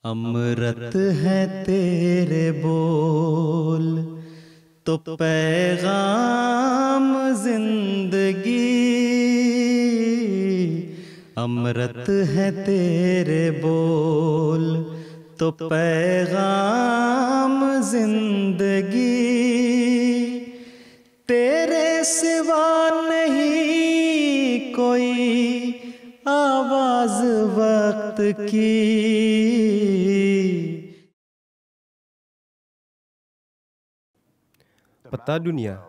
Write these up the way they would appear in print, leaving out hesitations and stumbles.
अमृत है तेरे बोल तो पैगाम जिंदगी, अमृत है तेरे बोल तो पैगाम जिंदगी, तेरे सिवा नहीं कोई आवाज वक्त की। Peta dunia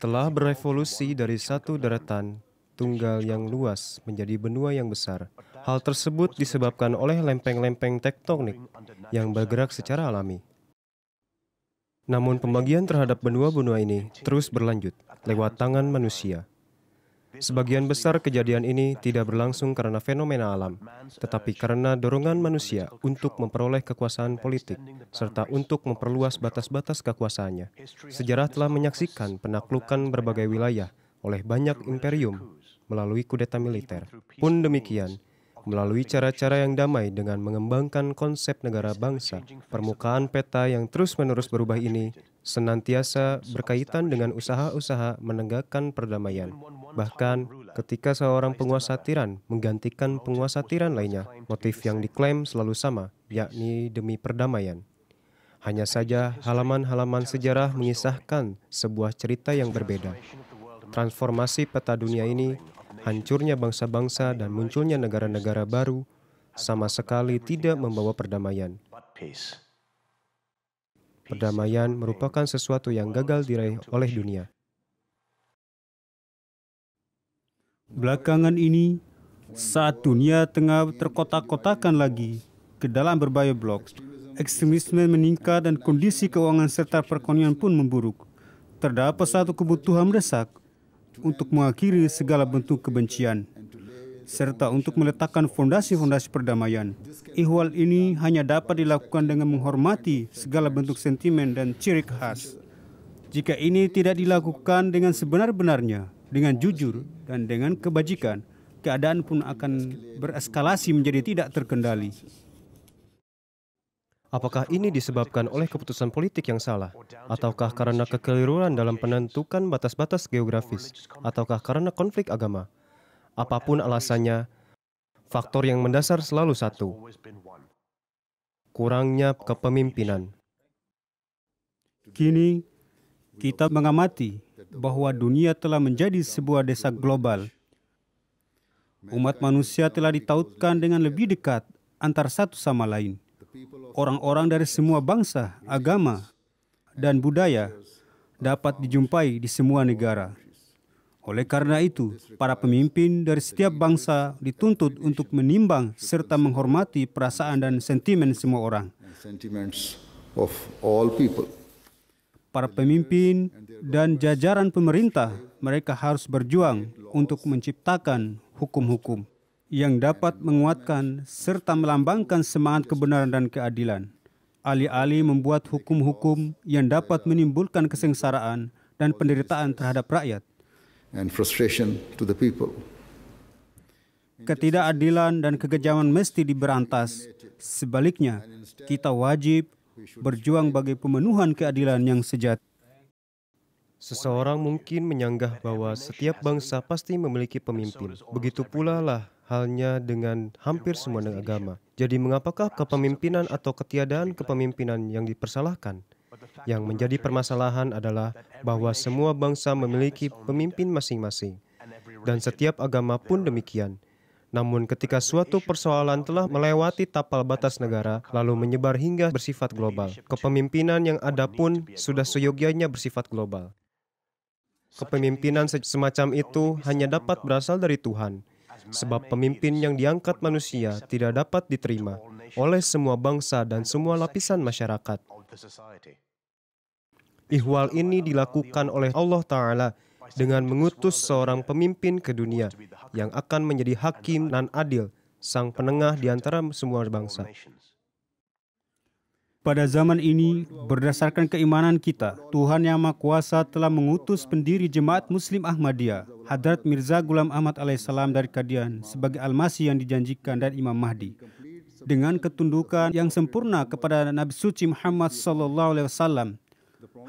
telah berevolusi dari satu daratan tunggal yang luas menjadi benua yang besar. Hal tersebut disebabkan oleh lempeng-lempeng tektonik yang bergerak secara alami. Namun pembagian terhadap benua-benua ini terus berlanjut lewat tangan manusia. Sebagian besar kejadian ini tidak berlangsung karena fenomena alam, tetapi karena dorongan manusia untuk memperoleh kekuasaan politik, serta untuk memperluas batas-batas kekuasaannya. Sejarah telah menyaksikan penaklukan berbagai wilayah oleh banyak imperium melalui kudeta militer. Pun demikian, melalui cara-cara yang damai dengan mengembangkan konsep negara bangsa, permukaan peta yang terus-menerus berubah ini senantiasa berkaitan dengan usaha-usaha menegakkan perdamaian. Bahkan ketika seorang penguasa tiran menggantikan penguasa tiran lainnya, motif yang diklaim selalu sama, yakni demi perdamaian. Hanya saja halaman-halaman sejarah mengisahkan sebuah cerita yang berbeda. Transformasi peta dunia ini, hancurnya bangsa-bangsa dan munculnya negara-negara baru sama sekali tidak membawa perdamaian. Perdamaian merupakan sesuatu yang gagal diraih oleh dunia. Belakangan ini, saat dunia tengah terkotak-kotakan lagi ke dalam berbagai blok, ekstremisme meningkat dan kondisi keuangan serta perekonomian pun memburuk. Terdapat satu kebutuhan mendesak untuk mengakhiri segala bentuk kebencian, serta untuk meletakkan fondasi-fondasi perdamaian. Ihwal ini hanya dapat dilakukan dengan menghormati segala bentuk sentimen dan ciri khas. Jika ini tidak dilakukan dengan sebenar-benarnya, dengan jujur dan dengan kebajikan, keadaan pun akan bereskalasi menjadi tidak terkendali. Apakah ini disebabkan oleh keputusan politik yang salah? Ataukah karena kekeliruan dalam penentukan batas-batas geografis? Ataukah karena konflik agama? Apapun alasannya, faktor yang mendasar selalu satu: kurangnya kepemimpinan. Kini, kita mengamati bahwa dunia telah menjadi sebuah desa global. Umat manusia telah ditautkan dengan lebih dekat antar satu sama lain. Orang-orang dari semua bangsa, agama, dan budaya dapat dijumpai di semua negara. Oleh karena itu, para pemimpin dari setiap bangsa dituntut untuk menimbang serta menghormati perasaan dan sentimen semua orang. Para pemimpin dan jajaran pemerintah, mereka harus berjuang untuk menciptakan hukum-hukum yang dapat menguatkan serta melambangkan semangat kebenaran dan keadilan, alih-alih membuat hukum-hukum yang dapat menimbulkan kesengsaraan dan penderitaan terhadap rakyat. Ketidakadilan dan kekejaman mesti diberantas. Sebaliknya, kita wajib berjuang bagi pemenuhan keadilan yang sejati. Seseorang mungkin menyanggah bahwa setiap bangsa pasti memiliki pemimpin. Begitu pula lah halnya dengan hampir semua agama. Jadi mengapakah kepemimpinan atau ketiadaan kepemimpinan yang dipersalahkan? Yang menjadi permasalahan adalah bahwa semua bangsa memiliki pemimpin masing-masing. Dan setiap agama pun demikian. Namun ketika suatu persoalan telah melewati tapal batas negara, lalu menyebar hingga bersifat global, kepemimpinan yang ada pun sudah seyogyanya bersifat global. Kepemimpinan semacam itu hanya dapat berasal dari Tuhan, sebab pemimpin yang diangkat manusia tidak dapat diterima oleh semua bangsa dan semua lapisan masyarakat. Ihwal ini dilakukan oleh Allah Ta'ala dengan mengutus seorang pemimpin ke dunia yang akan menjadi hakim dan adil, sang penengah di antara semua bangsa. Pada zaman ini, berdasarkan keimanan kita, Tuhan Yang Maha Kuasa telah mengutus pendiri Jemaat Muslim Ahmadiyah, Hadrat Mirza Ghulam Ahmad alaihissalam dari Qadian sebagai Al-Masih yang dijanjikan dan Imam Mahdi. dengan ketundukan yang sempurna kepada Nabi suci Muhammad SAW.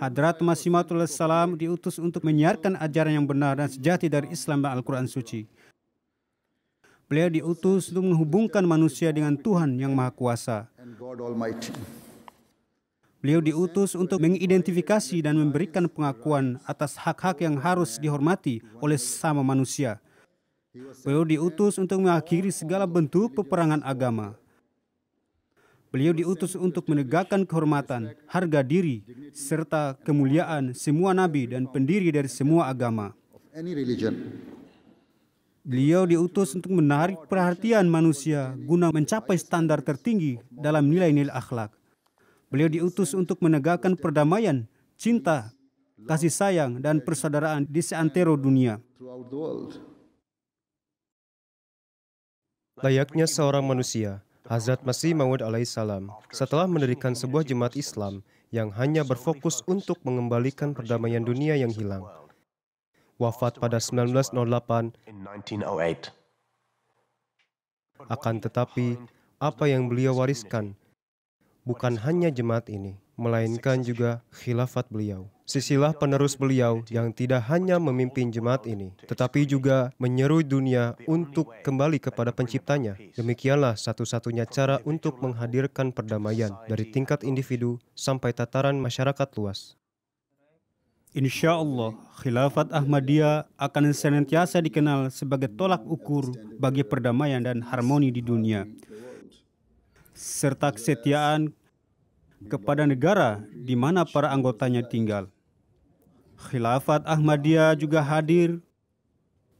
Hadrat Masih Maud salam diutus untuk menyiarkan ajaran yang benar dan sejati dari Islam dan Al-Quran suci. Beliau diutus untuk menghubungkan manusia dengan Tuhan yang Maha Kuasa. Beliau diutus untuk mengidentifikasi dan memberikan pengakuan atas hak-hak yang harus dihormati oleh sesama manusia. Beliau diutus untuk mengakhiri segala bentuk peperangan agama. Beliau diutus untuk menegakkan kehormatan, harga diri, serta kemuliaan semua nabi dan pendiri dari semua agama. Beliau diutus untuk menarik perhatian manusia guna mencapai standar tertinggi dalam nilai-nilai akhlak. Beliau diutus untuk menegakkan perdamaian, cinta, kasih sayang, dan persaudaraan di seantero dunia. Layaknya seorang manusia, Hazrat Masih Maud alaihissalam setelah mendirikan sebuah jemaat Islam yang hanya berfokus untuk mengembalikan perdamaian dunia yang hilang. Wafat pada 1908. Akan tetapi, apa yang beliau wariskan bukan hanya jemaat ini, melainkan juga khilafat beliau. Sisilah penerus beliau yang tidak hanya memimpin jemaat ini, tetapi juga menyeru dunia untuk kembali kepada penciptanya. Demikianlah satu-satunya cara untuk menghadirkan perdamaian dari tingkat individu sampai tataran masyarakat luas. Insya Allah, Khilafat Ahmadiyah akan senantiasa dikenal sebagai tolak ukur bagi perdamaian dan harmoni di dunia, serta kesetiaan kepada negara di mana para anggotanya tinggal. Khilafat Ahmadiyah juga hadir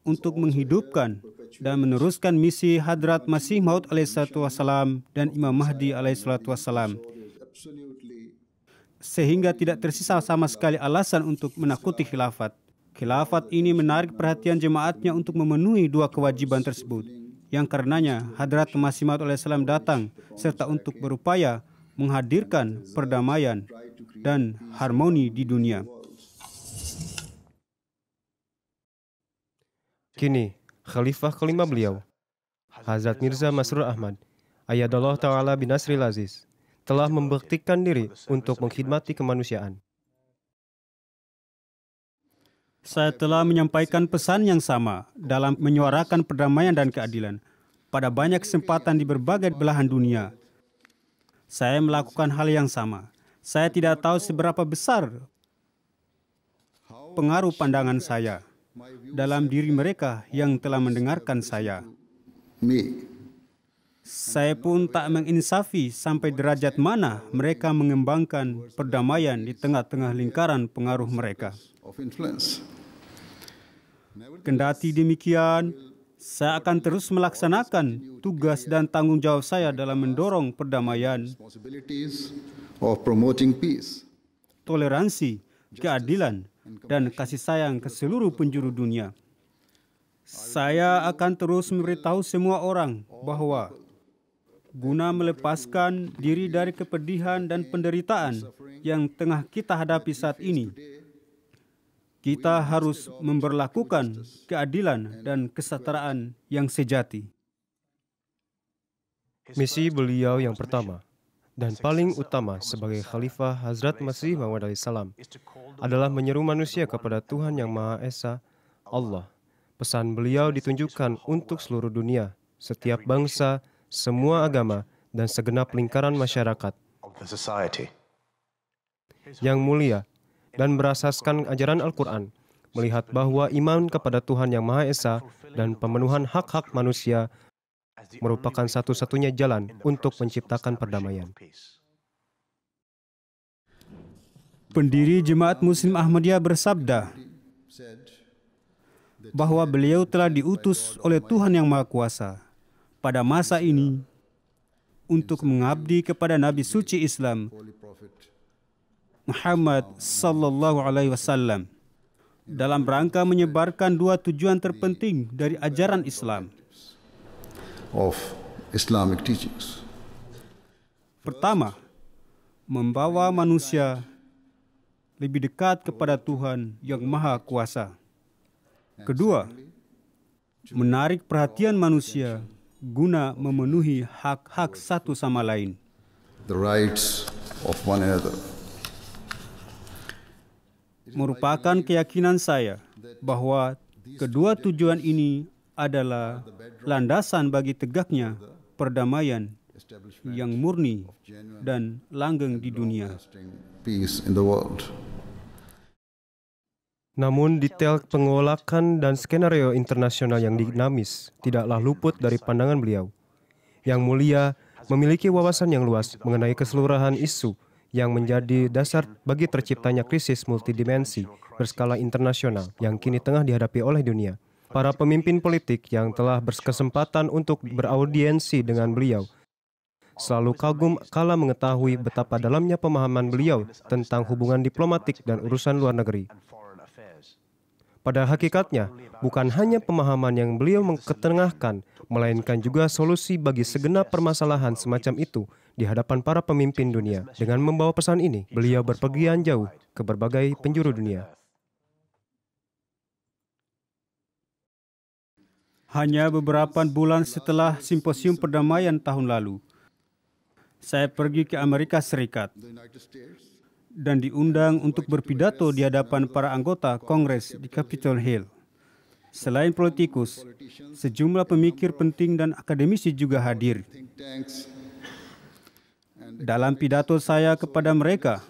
untuk menghidupkan dan meneruskan misi Hadrat Masih Maud alaihissalam dan Imam Mahdi alaihissalam, sehingga tidak tersisa sama sekali alasan untuk menakuti khilafat. Khilafat ini menarik perhatian jemaatnya untuk memenuhi dua kewajiban tersebut, yang karenanya Hadrat Masih Maud alaihissalam datang serta untuk berupaya menghadirkan perdamaian dan harmoni di dunia. Kini, Khalifah kelima beliau, Hazrat Mirza Masroor Ahmad, Ayyadallahu Ta'ala binasril aziz, telah membuktikan diri untuk mengkhidmati kemanusiaan. Saya telah menyampaikan pesan yang sama dalam menyuarakan perdamaian dan keadilan pada banyak kesempatan di berbagai belahan dunia. Saya melakukan hal yang sama. Saya tidak tahu seberapa besar pengaruh pandangan saya dalam diri mereka yang telah mendengarkan saya. Saya pun tak menginsafi sampai derajat mana mereka mengembangkan perdamaian di tengah-tengah lingkaran pengaruh mereka. Kendati demikian, saya akan terus melaksanakan tugas dan tanggung jawab saya dalam mendorong perdamaian, toleransi, keadilan, dan kasih sayang ke seluruh penjuru dunia. Saya akan terus memberitahu semua orang bahwa guna melepaskan diri dari kepedihan dan penderitaan yang tengah kita hadapi saat ini, kita harus memberlakukan keadilan dan kesetaraan yang sejati. Misi beliau yang pertama dan paling utama sebagai Khalifah Hazrat Masih Maud alaihissalam adalah menyeru manusia kepada Tuhan Yang Maha Esa, Allah. Pesan beliau ditunjukkan untuk seluruh dunia, setiap bangsa, semua agama, dan segenap lingkaran masyarakat. Yang mulia dan berasaskan ajaran Al-Quran, melihat bahwa iman kepada Tuhan Yang Maha Esa dan pemenuhan hak-hak manusia merupakan satu-satunya jalan untuk menciptakan perdamaian. Pendiri Jemaat Muslim Ahmadiyah bersabda bahwa beliau telah diutus oleh Tuhan Yang Maha Kuasa pada masa ini untuk mengabdi kepada Nabi suci Islam Muhammad sallallahu alaihi wasallam dalam rangka menyebarkan dua tujuan terpenting dari ajaran Islam. Pertama, membawa manusia lebih dekat kepada Tuhan Yang Maha Kuasa. Kedua, menarik perhatian manusia guna memenuhi hak-hak satu sama lain. The rights of one another. Merupakan keyakinan saya bahwa kedua tujuan ini adalah landasan bagi tegaknya perdamaian yang murni dan langgeng di dunia. Peace in the world. Namun detail pengolakan dan skenario internasional yang dinamis tidaklah luput dari pandangan beliau. Yang Mulia memiliki wawasan yang luas mengenai keseluruhan isu yang menjadi dasar bagi terciptanya krisis multidimensi berskala internasional yang kini tengah dihadapi oleh dunia. Para pemimpin politik yang telah berkesempatan untuk beraudiensi dengan beliau selalu kagum kala mengetahui betapa dalamnya pemahaman beliau tentang hubungan diplomatik dan urusan luar negeri. Pada hakikatnya, bukan hanya pemahaman yang beliau ketengahkan, melainkan juga solusi bagi segenap permasalahan semacam itu di hadapan para pemimpin dunia. Dengan membawa pesan ini, beliau berpergian jauh ke berbagai penjuru dunia. Hanya beberapa bulan setelah simposium perdamaian tahun lalu, saya pergi ke Amerika Serikat dan diundang untuk berpidato di hadapan para anggota Kongres di Capitol Hill. Selain politikus, sejumlah pemikir penting dan akademisi juga hadir. Dalam pidato saya kepada mereka,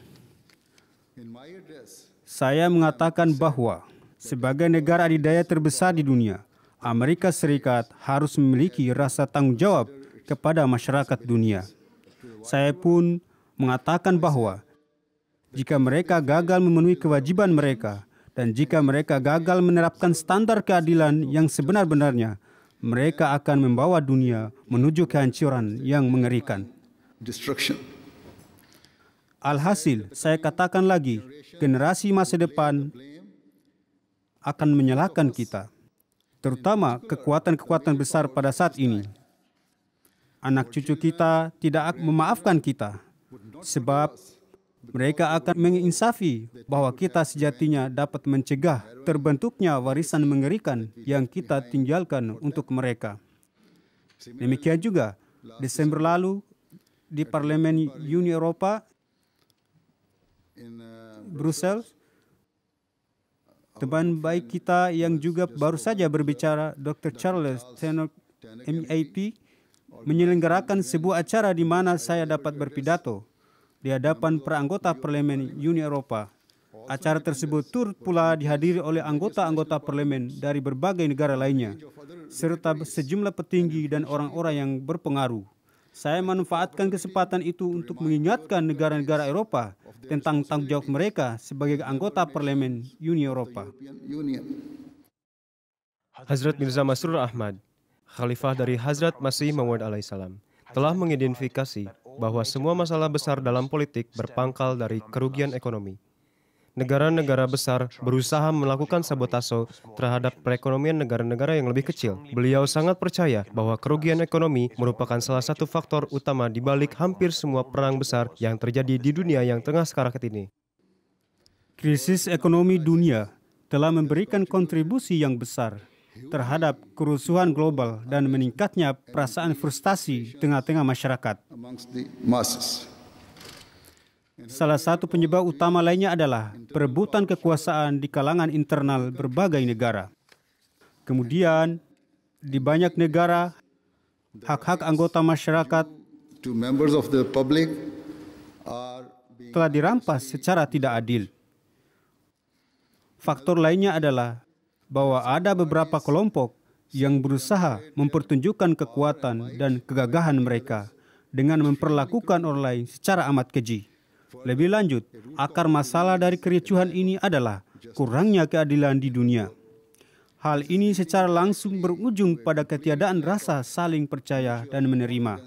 saya mengatakan bahwa sebagai negara adidaya terbesar di dunia, Amerika Serikat harus memiliki rasa tanggung jawab kepada masyarakat dunia. Saya pun mengatakan bahwa jika mereka gagal memenuhi kewajiban mereka dan jika mereka gagal menerapkan standar keadilan yang sebenar-benarnya, mereka akan membawa dunia menuju kehancuran yang mengerikan. Destruction. Alhasil, saya katakan lagi, generasi masa depan akan menyalahkan kita, terutama kekuatan-kekuatan besar pada saat ini. Anak cucu kita tidak akan memaafkan kita, sebab mereka akan menginsafi bahwa kita sejatinya dapat mencegah terbentuknya warisan mengerikan yang kita tinggalkan untuk mereka. Demikian juga, Desember lalu di Parlemen Uni Eropa, Brussels, teman baik kita yang juga baru saja berbicara, Dr. Charles Tannock, MAP, menyelenggarakan sebuah acara di mana saya dapat berpidato di hadapan para anggota Parlemen Uni Eropa. Acara tersebut turut pula dihadiri oleh anggota-anggota parlemen dari berbagai negara lainnya, serta sejumlah petinggi dan orang-orang yang berpengaruh. Saya memanfaatkan kesempatan itu untuk mengingatkan negara-negara Eropa tentang tanggung jawab mereka sebagai anggota Parlemen Uni Eropa. Hazrat Mirza Masroor Ahmad, Khalifah dari Hazrat Masih Maud alaihissalam, telah mengidentifikasi bahwa semua masalah besar dalam politik berpangkal dari kerugian ekonomi. Negara-negara besar berusaha melakukan sabotase terhadap perekonomian negara-negara yang lebih kecil. Beliau sangat percaya bahwa kerugian ekonomi merupakan salah satu faktor utama di balik hampir semua perang besar yang terjadi di dunia yang tengah sekarang ini. Krisis ekonomi dunia telah memberikan kontribusi yang besar terhadap kerusuhan global dan meningkatnya perasaan frustasi tengah-tengah masyarakat. Salah satu penyebab utama lainnya adalah perebutan kekuasaan di kalangan internal berbagai negara. Kemudian, di banyak negara, hak-hak anggota masyarakat telah dirampas secara tidak adil. Faktor lainnya adalah bahwa ada beberapa kelompok yang berusaha mempertunjukkan kekuatan dan kegagahan mereka dengan memperlakukan orang lain secara amat keji. Lebih lanjut, akar masalah dari kericuhan ini adalah kurangnya keadilan di dunia. Hal ini secara langsung berujung pada ketiadaan rasa saling percaya dan menerima.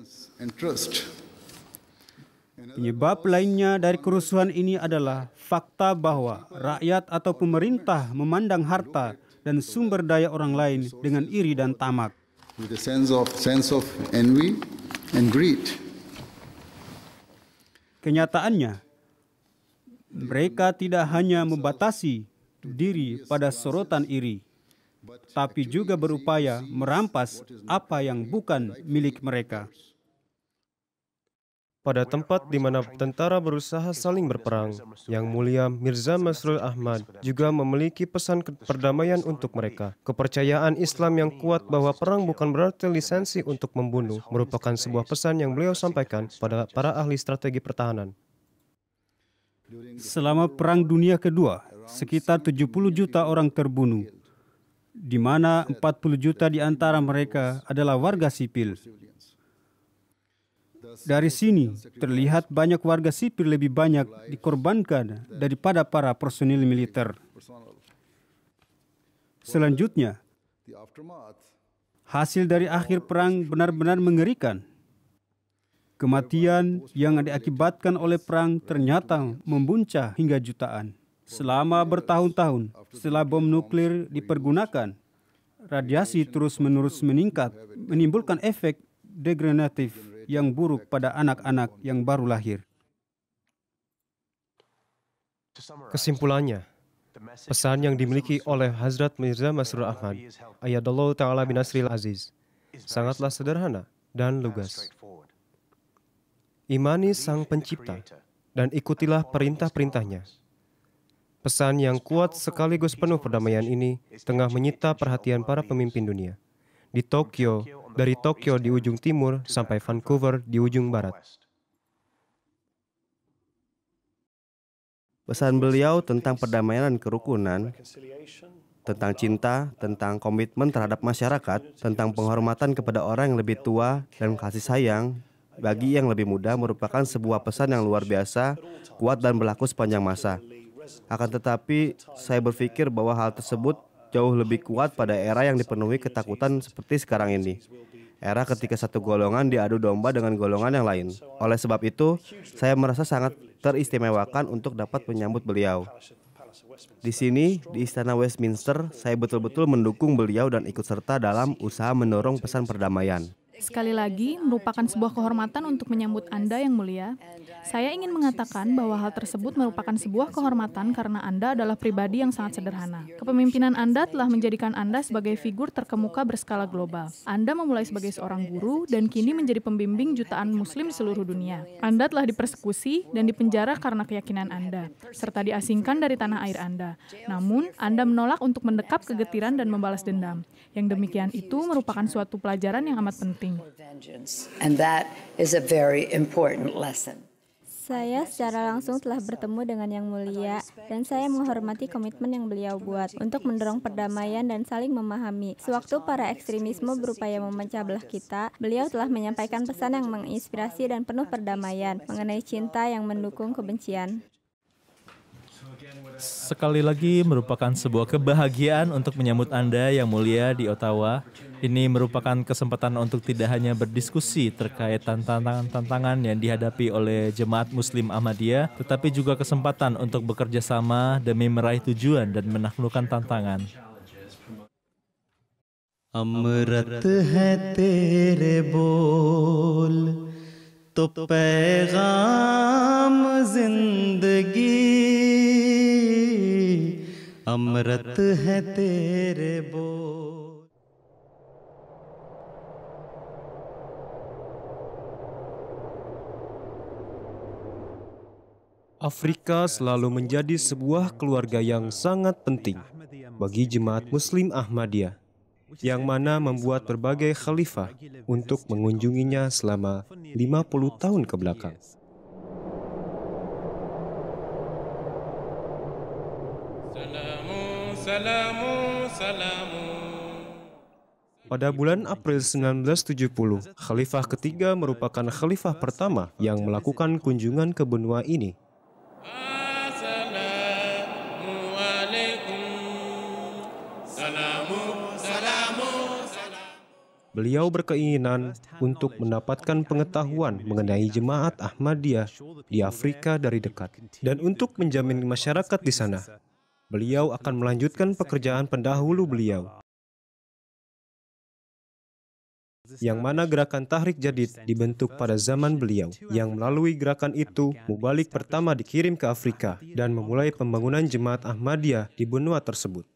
Penyebab lainnya dari kerusuhan ini adalah fakta bahwa rakyat atau pemerintah memandang harta dan sumber daya orang lain dengan iri dan tamak. With a sense of envy and greed. Kenyataannya, mereka tidak hanya membatasi diri pada sorotan iri, tapi juga berupaya merampas apa yang bukan milik mereka. Pada tempat di mana tentara berusaha saling berperang, Yang Mulia Mirza Masroor Ahmad juga memiliki pesan perdamaian untuk mereka. Kepercayaan Islam yang kuat bahwa perang bukan berarti lisensi untuk membunuh merupakan sebuah pesan yang beliau sampaikan pada para ahli strategi pertahanan. Selama Perang Dunia Kedua, sekitar 70 juta orang terbunuh, di mana 40 juta di antara mereka adalah warga sipil. Dari sini, terlihat banyak warga sipil lebih banyak dikorbankan daripada para personil militer. Selanjutnya, hasil dari akhir perang benar-benar mengerikan. Kematian yang diakibatkan oleh perang ternyata membuncah hingga jutaan. Selama bertahun-tahun setelah bom nuklir dipergunakan, radiasi terus-menerus meningkat, menimbulkan efek degeneratif yang buruk pada anak-anak yang baru lahir. Kesimpulannya, pesan yang dimiliki oleh Hazrat Mirza Masroor Ahmad, Ayyadallahu Ta'ala binasril aziz, sangatlah sederhana dan lugas. Imani Sang Pencipta dan ikutilah perintah-perintahnya. Pesan yang kuat sekaligus penuh perdamaian ini tengah menyita perhatian para pemimpin dunia. Dari Tokyo di ujung timur sampai Vancouver di ujung barat. Pesan beliau tentang perdamaian dan kerukunan, tentang cinta, tentang komitmen terhadap masyarakat, tentang penghormatan kepada orang yang lebih tua dan kasih sayang bagi yang lebih muda merupakan sebuah pesan yang luar biasa, kuat dan berlaku sepanjang masa. Akan tetapi, saya berpikir bahwa hal tersebut jauh lebih kuat pada era yang dipenuhi ketakutan seperti sekarang ini. Era ketika satu golongan diadu domba dengan golongan yang lain. Oleh sebab itu, saya merasa sangat teristimewakan untuk dapat menyambut beliau. Di sini, di Istana Westminster, saya betul-betul mendukung beliau dan ikut serta dalam usaha mendorong pesan perdamaian. Sekali lagi, merupakan sebuah kehormatan untuk menyambut Anda yang mulia. Saya ingin mengatakan bahwa hal tersebut merupakan sebuah kehormatan karena Anda adalah pribadi yang sangat sederhana. Kepemimpinan Anda telah menjadikan Anda sebagai figur terkemuka berskala global. Anda memulai sebagai seorang guru dan kini menjadi pembimbing jutaan muslim di seluruh dunia. Anda telah dipersekusi dan dipenjara karena keyakinan Anda, serta diasingkan dari tanah air Anda. Namun, Anda menolak untuk mendekap kegetiran dan membalas dendam. Yang demikian itu merupakan suatu pelajaran yang amat penting. And that is a very important lesson. Saya secara langsung telah bertemu dengan Yang Mulia dan saya menghormati komitmen yang beliau buat untuk mendorong perdamaian dan saling memahami. Sewaktu para ekstremisme berupaya memecah belah kita, beliau telah menyampaikan pesan yang menginspirasi dan penuh perdamaian mengenai cinta yang mendukung kebencian. Sekali lagi merupakan sebuah kebahagiaan untuk menyambut Anda yang mulia di Ottawa. Ini merupakan kesempatan untuk tidak hanya berdiskusi terkait tantangan-tantangan yang dihadapi oleh Jemaat Muslim Ahmadiyah, tetapi juga kesempatan untuk bekerja sama demi meraih tujuan dan menaklukkan tantangan. अमृत है तेरे बोल तो पैगाम जिंदगी अमृत है तेरे बोल. Afrika selalu menjadi sebuah keluarga yang sangat penting bagi Jemaat Muslim Ahmadiyah, yang mana membuat berbagai khalifah untuk mengunjunginya selama 50 tahun ke belakang. Pada bulan April 1970, Khalifah ketiga merupakan khalifah pertama yang melakukan kunjungan ke benua ini. Beliau berkeinginan untuk mendapatkan pengetahuan mengenai Jemaat Ahmadiyah di Afrika dari dekat. Dan untuk menjamin masyarakat di sana, beliau akan melanjutkan pekerjaan pendahulu beliau, yang mana gerakan Tahrik Jadid dibentuk pada zaman beliau, yang melalui gerakan itu mubalik pertama dikirim ke Afrika dan memulai pembangunan Jemaat Ahmadiyah di benua tersebut.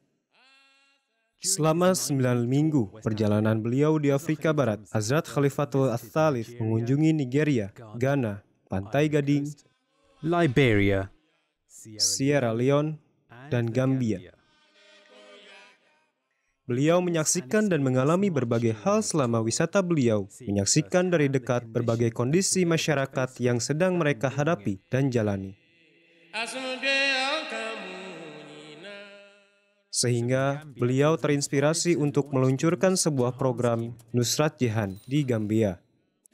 Selama 9 minggu perjalanan beliau di Afrika Barat, Hazrat Khalifatul Ats-Tsalits mengunjungi Nigeria, Ghana, Pantai Gading, Liberia, Sierra Leone, dan Gambia. Beliau menyaksikan dan mengalami berbagai hal selama wisata beliau, menyaksikan dari dekat berbagai kondisi masyarakat yang sedang mereka hadapi dan jalani. Sehingga beliau terinspirasi untuk meluncurkan sebuah program Nusrat Jihan di Gambia.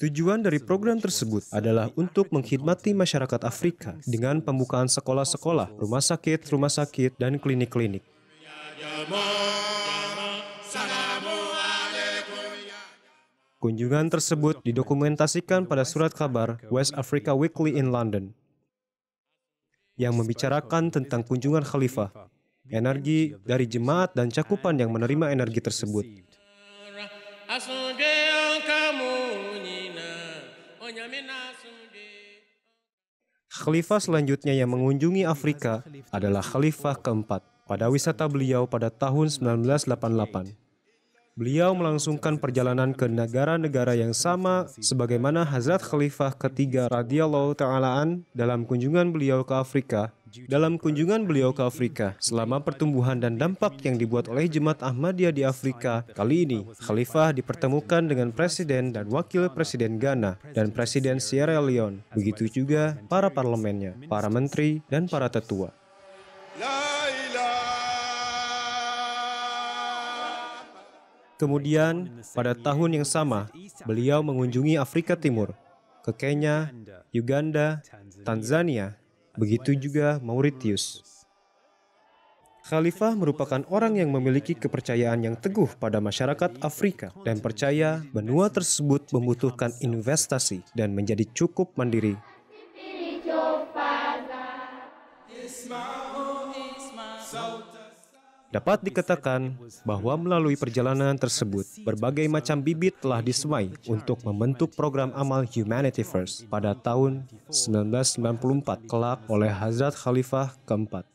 Tujuan dari program tersebut adalah untuk mengkhidmati masyarakat Afrika dengan pembukaan sekolah-sekolah, rumah sakit, dan klinik-klinik. Kunjungan tersebut didokumentasikan pada surat kabar West Africa Weekly in London yang membicarakan tentang kunjungan khalifah, energi dari jemaat dan cakupan yang menerima energi tersebut. Khalifah selanjutnya yang mengunjungi Afrika adalah Khalifah keempat pada wisata beliau pada tahun 1988. Beliau melangsungkan perjalanan ke negara-negara yang sama sebagaimana Hazrat Khalifah ketiga radhiyallahu ta'alaan dalam kunjungan beliau ke Afrika. Dalam kunjungan beliau ke Afrika, selama pertumbuhan dan dampak yang dibuat oleh Jemaat Ahmadiyah di Afrika, kali ini Khalifah dipertemukan dengan Presiden dan Wakil Presiden Ghana dan Presiden Sierra Leone. Begitu juga para parlemennya, para menteri, dan para tetua. Kemudian, pada tahun yang sama, beliau mengunjungi Afrika Timur, ke Kenya, Uganda, Tanzania, begitu juga Mauritius. Khalifah merupakan orang yang memiliki kepercayaan yang teguh pada masyarakat Afrika dan percaya benua tersebut membutuhkan investasi dan menjadi cukup mandiri. Dapat dikatakan bahwa melalui perjalanan tersebut, berbagai macam bibit telah disemai untuk membentuk program amal Humanity First pada tahun 1994 kelak oleh Hazrat Khalifah keempat.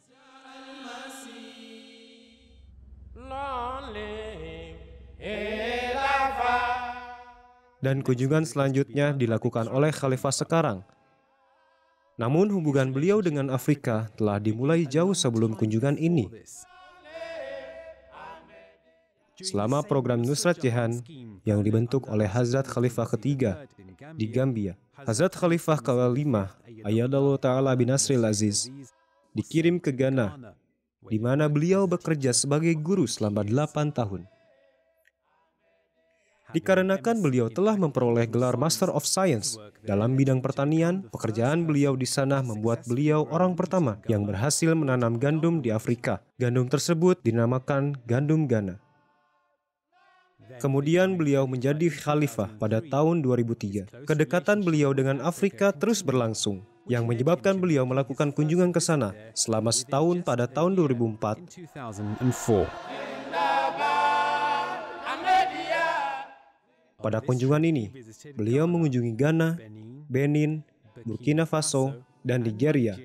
Dan kunjungan selanjutnya dilakukan oleh Khalifah sekarang. Namun hubungan beliau dengan Afrika telah dimulai jauh sebelum kunjungan ini. Selama program Nusrat Jihan yang dibentuk oleh Hazrat Khalifah ketiga di Gambia, Hazrat Khalifah kelima, Ayyadallahu Ta'ala bin Nasril Aziz, dikirim ke Ghana, di mana beliau bekerja sebagai guru selama 8 tahun. Dikarenakan beliau telah memperoleh gelar Master of Science dalam bidang pertanian, pekerjaan beliau di sana membuat beliau orang pertama yang berhasil menanam gandum di Afrika. Gandum tersebut dinamakan gandum Ghana. Kemudian beliau menjadi khalifah pada tahun 2003. Kedekatan beliau dengan Afrika terus berlangsung, yang menyebabkan beliau melakukan kunjungan ke sana selama setahun pada tahun 2004. Pada kunjungan ini, beliau mengunjungi Ghana, Benin, Burkina Faso, dan Nigeria.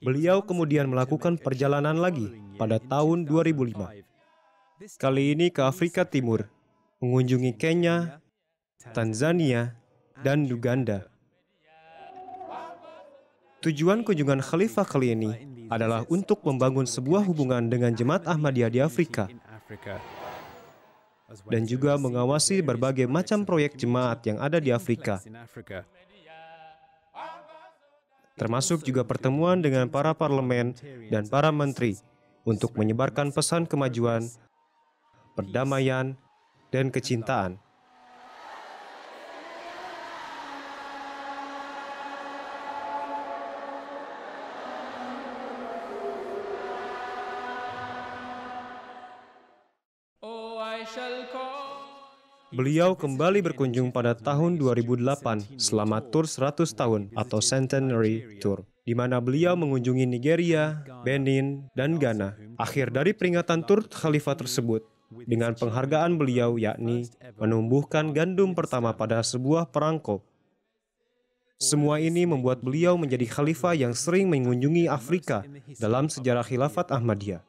Beliau kemudian melakukan perjalanan lagi pada tahun 2005. Kali ini ke Afrika Timur, mengunjungi Kenya, Tanzania, dan Uganda. Tujuan kunjungan Khalifah kali ini adalah untuk membangun sebuah hubungan dengan Jemaat Ahmadiyah di Afrika dan juga mengawasi berbagai macam proyek jemaat yang ada di Afrika, termasuk juga pertemuan dengan para parlemen dan para menteri untuk menyebarkan pesan kemajuan, perdamaian, dan kecintaan. Beliau kembali berkunjung pada tahun 2008 selama tur 100 tahun atau Centenary Tour, di mana beliau mengunjungi Nigeria, Benin, dan Ghana. Akhir dari peringatan tur khalifah tersebut dengan penghargaan beliau yakni menumbuhkan gandum pertama pada sebuah perangko. Semua ini membuat beliau menjadi khalifah yang sering mengunjungi Afrika dalam sejarah khilafat Ahmadiyah.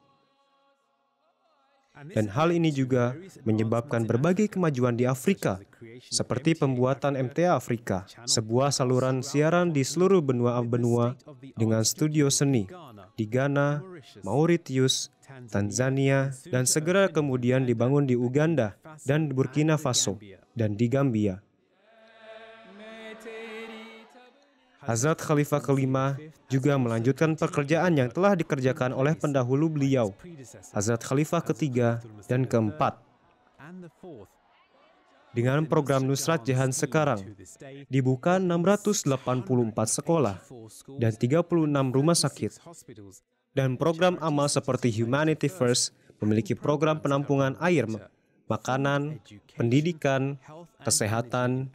Dan hal ini juga menyebabkan berbagai kemajuan di Afrika, seperti pembuatan MTA Afrika, sebuah saluran siaran di seluruh benua-benua dengan studio seni di Ghana, Mauritius, Tanzania, dan segera kemudian dibangun di Uganda dan Burkina Faso dan di Gambia. Hazrat Khalifah kelima juga melanjutkan pekerjaan yang telah dikerjakan oleh pendahulu beliau, Hazrat Khalifah ketiga dan keempat. Dengan program Nusrat Jahan sekarang, dibuka 684 sekolah dan 36 rumah sakit. Dan program amal seperti Humanity First memiliki program penampungan air, makanan, pendidikan, kesehatan,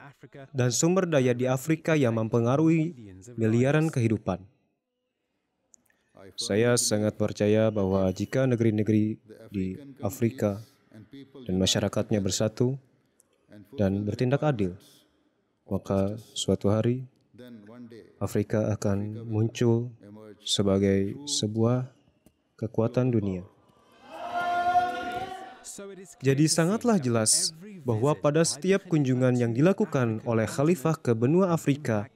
dan sumber daya di Afrika yang mempengaruhi miliaran kehidupan. Saya sangat percaya bahwa jika negeri-negeri di Afrika dan masyarakatnya bersatu dan bertindak adil, maka suatu hari Afrika akan muncul sebagai sebuah kekuatan dunia. Jadi sangatlah jelas bahwa pada setiap kunjungan yang dilakukan oleh Khalifah ke benua Afrika,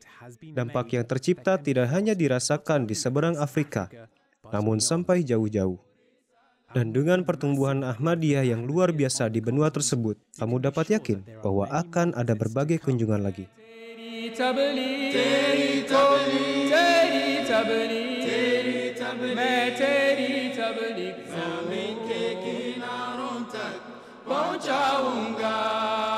dampak yang tercipta tidak hanya dirasakan di seberang Afrika, namun sampai jauh-jauh. Dan dengan pertumbuhan Ahmadiyah yang luar biasa di benua tersebut, kamu dapat yakin bahwa akan ada berbagai kunjungan lagi. पहुंचाऊंगा।